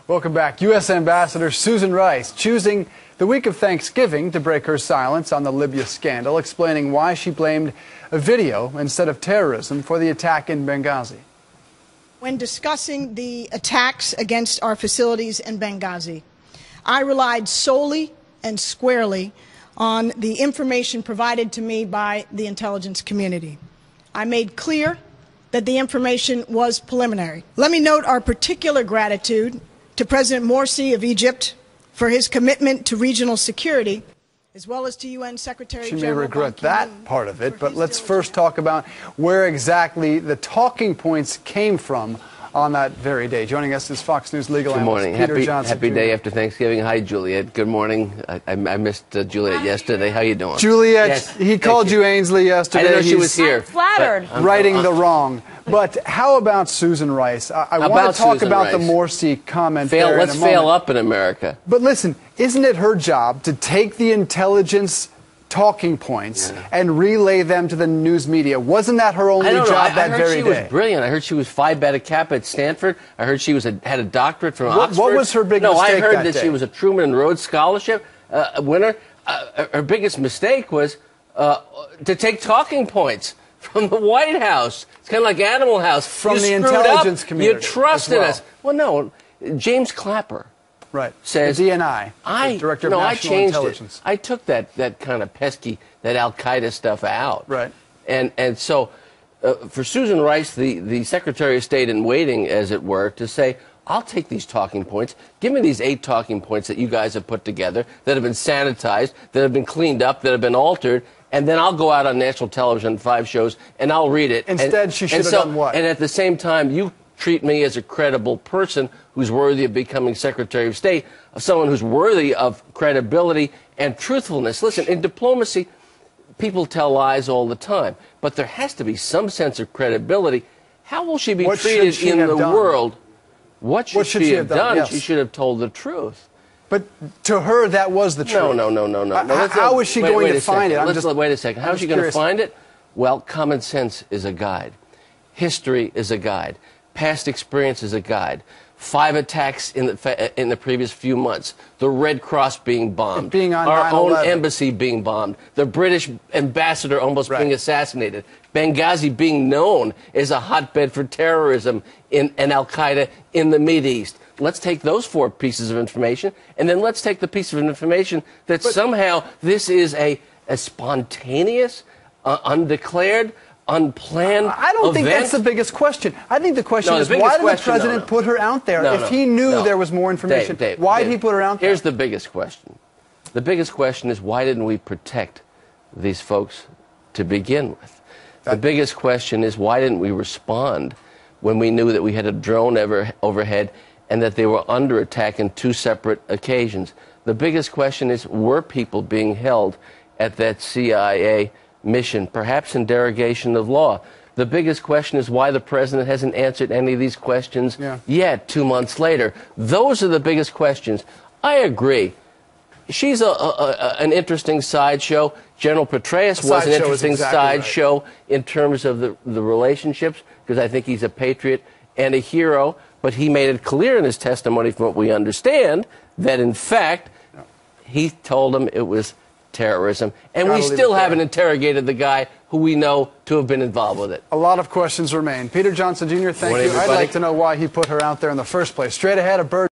Welcome back. U.S. Ambassador Susan Rice choosing the week of Thanksgiving to break her silence on the Libya scandal, explaining why she blamed a video instead of terrorism for the attack in Benghazi. When discussing the attacks against our facilities in Benghazi, I relied solely and squarely on the information provided to me by the intelligence community. I made clear that the information was preliminary. Let me note our particular gratitude to President Morsi of Egypt for his commitment to regional security, as well as to UN Secretary General. She may regret that part of it, but let's first talk about where exactly the talking points came from on that very day. Joining us is Fox News legal analyst Peter Johnson. Happy day after Thanksgiving. Hi, Juliet. Good morning. I missed Juliet yesterday. How you doing? Juliet, yes, he called you Ainsley yesterday. I didn't know she was here. I'm flattered. Righting the wrong. But how about Susan Rice? I want to talk about the Morsi comment there Let's fail up in America. But listen, isn't it her job to take the intelligence talking points and relay them to the news media? Wasn't that her only job that very day? I heard she was brilliant. I heard she was Phi Beta Kappa at Stanford. I heard she had a doctorate from Oxford. What was her big mistake I heard that day? She was a Truman and Rhodes Scholarship winner. Her biggest mistake was to take talking points from the White House. It's kind of like Animal House. From the intelligence community. You trusted us. Well, no. James Clapper. Right. Says, the DNI, Director of National Intelligence. I took that kind of pesky, that Al-Qaeda stuff out. Right. And so for Susan Rice, the Secretary of State in waiting, as it were, to say, I'll take these talking points. Give me these 8 talking points that you guys have put together, that have been sanitized, that have been cleaned up, that have been altered, and then I'll go out on national television, 5 shows, and I'll read it. Instead, she should have done what? And at the same time, you treat me as a credible person who's worthy of becoming Secretary of State, someone who's worthy of credibility and truthfulness. Listen, in diplomacy, people tell lies all the time, but there has to be some sense of credibility. How will she be treated in the world? What should she have done? Yes. She should have told the truth. But to her, that was the truth. No. How is she going to find it? Wait a second. How is she going to find it? Well, common sense is a guide. History is a guide. Past experience is a guide. 5 attacks in the previous few months. The Red Cross being bombed. Being on our 9/11. Own embassy being bombed. The British ambassador almost being assassinated. Benghazi being known as a hotbed for terrorism and Al-Qaeda in the Mideast. Let's take those 4 pieces of information, and then let's take the piece of information that somehow this is a spontaneous, undeclared, unplanned I don't think that's the biggest question. I think the question is, why did the president put her out there? If he knew there was more information, why did he put her out there? Here's the biggest question. The biggest question is, why didn't we protect these folks to begin with? The biggest question is, why didn't we respond when we knew that we had a drone overhead and that they were under attack in 2 separate occasions? The biggest question is, were people being held at that CIA mission, perhaps in derogation of law? The biggest question is why the president hasn't answered any of these questions yet, 2 months later. Those are the biggest questions. I agree. She's an interesting sideshow. General Petraeus was an interesting sideshow in terms of the relationships, because I think he's a patriot and a hero, but he made it clear in his testimony, from what we understand, that in fact he told him it was terrorism, and we still haven't interrogated the guy who we know to have been involved with it. A lot of questions remain. Peter Johnson Jr., thank you. I'd like to know why he put her out there in the first place. Straight ahead, a bird.